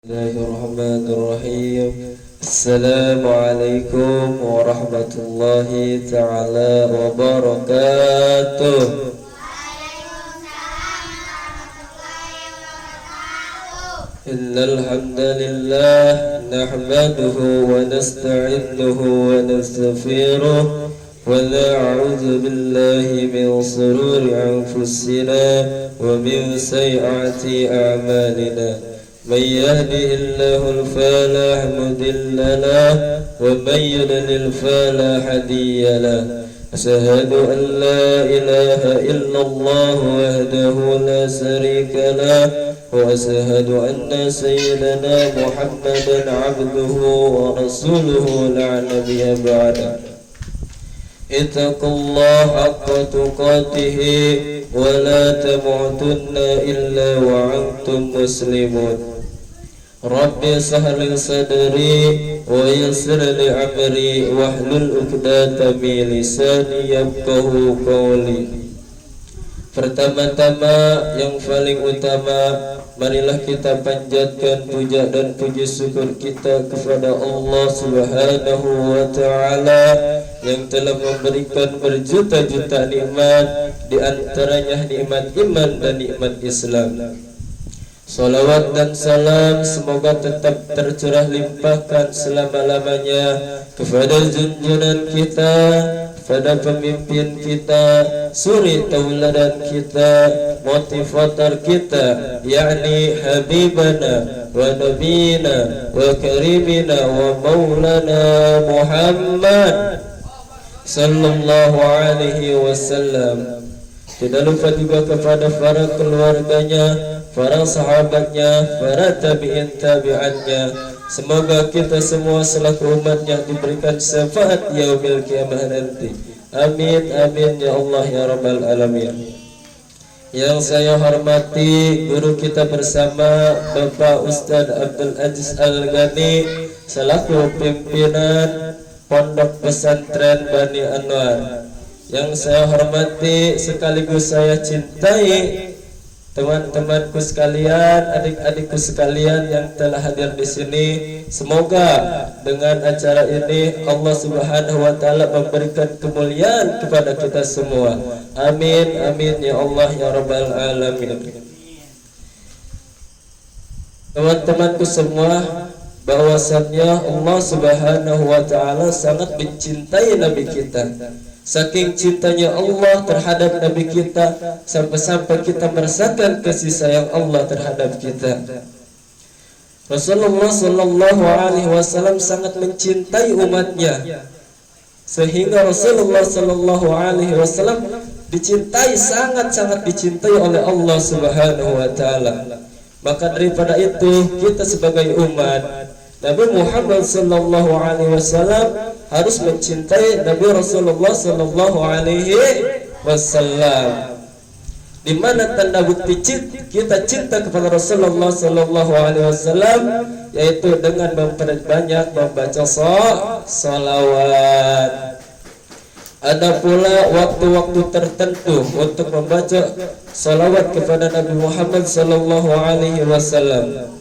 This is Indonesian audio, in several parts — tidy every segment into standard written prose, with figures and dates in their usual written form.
Bismillahirrahmanirrahim. Assalamualaikum warahmatullahi ta'ala wabarakatuh. Innal hamdalillah nahmaduhu wa nasta'inuhu wa nastaghfiruh wa na'udzu billahi min shururi anfusina wa min sayyiati a'malina. من يهده الله فلا مضل له ومن يضلل فلا هادي له أشهد أن لا إله إلا الله وحده لا شريك له وأشهد أن سيدنا محمدا عبده ورسوله لا نبي بعده اتقوا الله حق تقاته ولا تموتن إلا وأنتم مسلمون رب اشرح لي صدري ويسر لي أمري واحلل عقدة من lisani yafqahu qawli. Pertama-tama yang paling utama, marilah kita panjatkan puja dan puji syukur kita kepada Allah Subhanahu wa ta'ala yang telah memberikan berjuta-juta nikmat, di antaranya nikmat iman dan nikmat Islam. Salawat dan salam semoga tetap tercurah limpahkan selama-lamanya kepada junjungan kita, pada pemimpin kita, suri tauladan kita, motivator kita, yakni habibana wa nabiyina wa karimina wa maulana Muhammad sallallahu alaihi wasallam. Tidak lupa juga kepada para keluarganya, para sahabatnya, para tabi'in tabi'annya. Semoga kita semua selaku umatnya diberikan syafaat yaumil qiyamah nanti. Amin amin ya Allah ya rabbal alamin. Yang saya hormati guru kita bersama Bapak Ustadz Abdul Aziz Al-Ghani selaku pimpinan Pondok Pesantren Bani Anwar. Yang saya hormati sekaligus saya cintai teman-temanku sekalian, adik-adikku sekalian yang telah hadir di sini. Semoga dengan acara ini Allah Subhanahu wa taala memberikan kemuliaan kepada kita semua. Amin amin ya Allah ya rabbal alamin. Teman-temanku semua, bahwasannya Allah Subhanahu wa taala sangat mencintai nabi kita. Saking cintanya Allah terhadap nabi kita, sampai-sampai kita merasakan kasih sayang Allah terhadap kita. Rasulullah sallallahu alaihi wasallam sangat mencintai umatnya, sehingga Rasulullah sallallahu alaihi wasallam dicintai, sangat-sangat dicintai oleh Allah Subhanahu wa taala. Maka daripada itu, kita sebagai umat Nabi Muhammad sallallahu alaihi wasallam harus mencintai Nabi Rasulullah sallallahu alaihi wasallam. Di mana tanda bukti kita cinta kepada Rasulullah sallallahu alaihi wasallam, yaitu dengan memperbanyak membaca salawat. Ada pula waktu-waktu tertentu untuk membaca salawat kepada Nabi Muhammad sallallahu alaihi wasallam,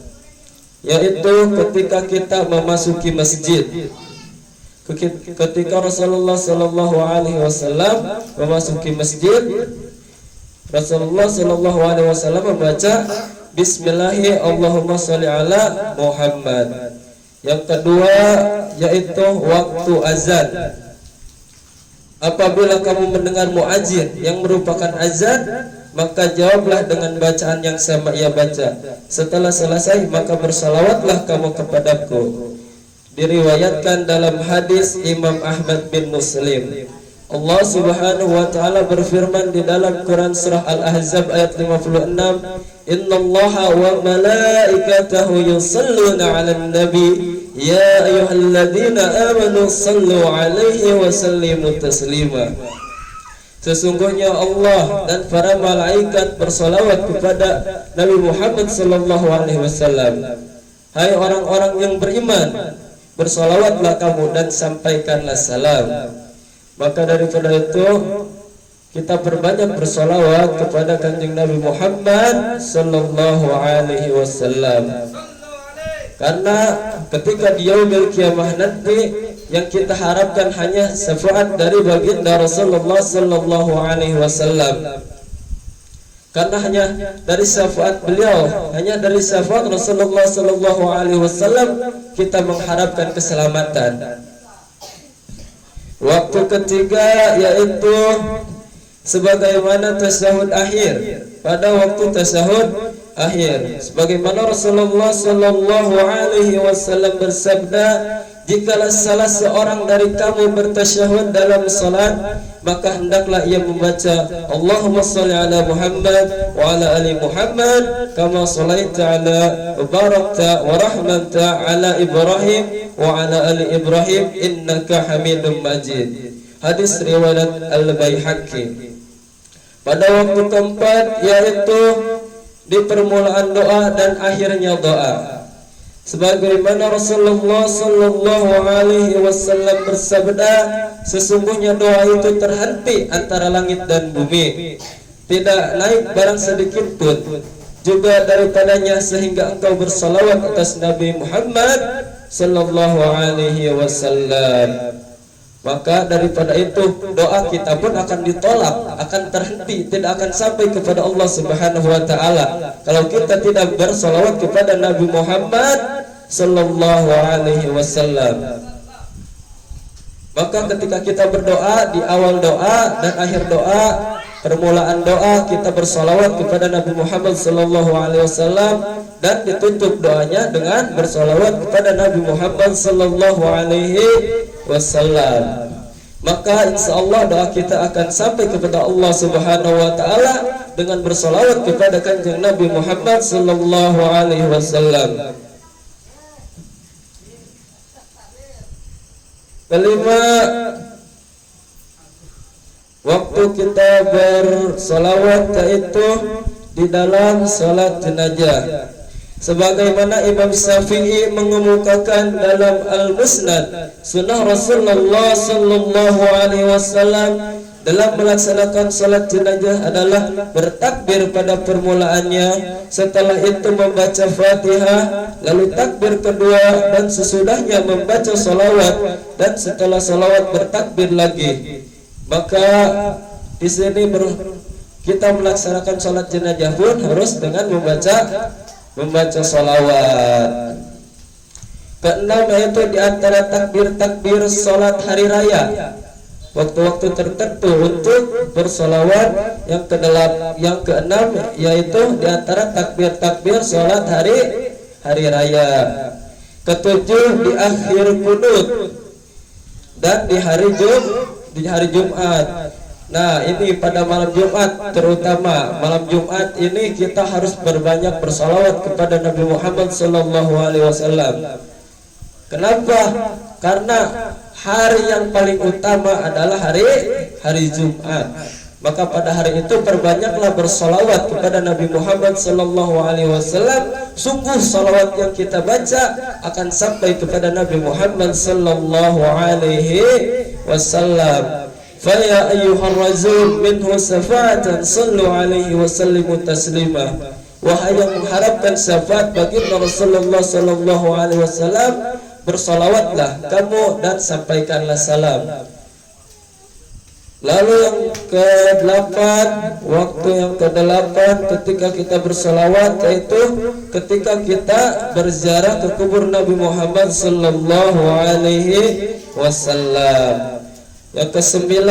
yaitu ketika kita memasuki masjid. Ketika Rasulullah sallallahu alaihi wasallam memasuki masjid, Rasulullah sallallahu alaihi wasallam membaca Bismillahirrahmanirrahim, Allahumma sholli ala Muhammad. Yang kedua yaitu waktu azan. Apabila kamu mendengar muadzin yang merupakan azan, maka jawablah dengan bacaan yang sama ia baca. Setelah selesai, maka bersalawatlah kamu kepadaku. Diriwayatkan dalam hadis Imam Ahmad bin Muslim, Allah Subhanahu wa taala berfirman di dalam Quran surah Al-Ahzab ayat 56, Innallaha wa malaikatahu yusalluna 'alan nabi ya ayyuhalladzina amanu sallu 'alaihi wa sallimu taslima. Sesungguhnya Allah dan para malaikat bersalawat kepada Nabi Muhammad sallallahu alaihi wasallam. Hai orang-orang yang beriman, bersalawatlah kamu dan sampaikanlah salam. Maka daripada itu kita perbanyak bersalawat kepada kanjeng Nabi Muhammad sallallahu alaihi wasallam. Karena ketika di yaumil kiamah nanti yang kita harapkan hanya syafaat dari baginda Rasulullah sallallahu alaihi wasallam. Karena hanya dari syafaat beliau, hanya dari syafaat Rasulullah sallallahu alaihi wasallam kita mengharapkan keselamatan. Waktu ketiga yaitu sebagaimana tasyahud akhir. Pada waktu tasyahud akhir, sebagaimana Rasulullah sallallahu alaihi wasallam bersabda, jikalau salah seorang dari kamu bertasyahud dalam salat, maka hendaklah ia membaca Allahumma shalli ala Muhammad wa ala ali Muhammad kama shallaita ala wa barakta wa rahmata ala Ibrahim wa ala ali Ibrahim innaka Hamidum Majid. Hadis riwayat Al-Baihaqi. Pada waktu keempat yaitu di permulaan doa dan akhirnya doa, sebagaimana Rasulullah sallallahu alaihi wasallam bersabda, sesungguhnya doa itu terhenti antara langit dan bumi, tidak naik barang sedikit pun juga daripadanya sehingga engkau bersalawat atas Nabi Muhammad sallallahu alaihi wasallam. Maka daripada itu doa kita pun akan ditolak, akan terhenti, tidak akan sampai kepada Allah Subhanahu wa taala kalau kita tidak bersalawat kepada Nabi Muhammad sallallahu alaihi wasallam. Maka ketika kita berdoa, di awal doa dan akhir doa, permulaan doa kita bersalawat kepada Nabi Muhammad sallallahu alaihi wasallam, dan ditutup doanya dengan bersalawat kepada Nabi Muhammad sallallahu alaihi wasallam. Maka insyaallah doa kita akan sampai kepada Allah Subhanahu wa taala dengan bersalawat kepada Kanjeng Nabi Muhammad sallallahu alaihi wasallam. Kelima, waktu kita bersalawat yaitu di dalam salat jenazah. Sebagaimana Imam Syafi'i mengemukakan dalam Al-Musnad, sunnah Rasulullah sallallahu alaihi wasallam dalam melaksanakan salat jenazah adalah bertakbir pada permulaannya, setelah itu membaca Fatihah, lalu takbir kedua, dan sesudahnya membaca salawat, dan setelah salawat bertakbir lagi. Maka di sini kita melaksanakan salat jenazah pun harus dengan membaca salawat. Keenam yaitu di antara takbir-takbir salat hari raya, waktu-waktu tertentu untuk bersalawat. Yang keenam yaitu di antara takbir-takbir salat hari raya. Ketujuh di akhir kunut dan di hari Jumat. Nah, ini pada malam Jumat, terutama malam Jumat ini kita harus berbanyak bersalawat kepada Nabi Muhammad sallallahu alaihi wasallam. Kenapa? Karena hari yang paling utama adalah hari Jumat. Maka pada hari itu perbanyaklah bersalawat kepada Nabi Muhammad sallallahu alaihi wasallam. Sungguh salawat yang kita baca akan sampai kepada Nabi Muhammad sallallahu alaihi wasallam. Faya ayyuhar rasul minhu syafa'atan sallu alaihi wa sallimu taslima. Wahai yang mengharapkan syafaat baginda Rasulullah sallallahu alaihi wasallam, bersalawatlah kamu dan sampaikanlah salam. Lalu yang ke-8, waktu yang ke-8 ketika kita bersalawat yaitu ketika kita berziarah ke kubur Nabi Muhammad sallallahu alaihi wasallam. Yang ke-9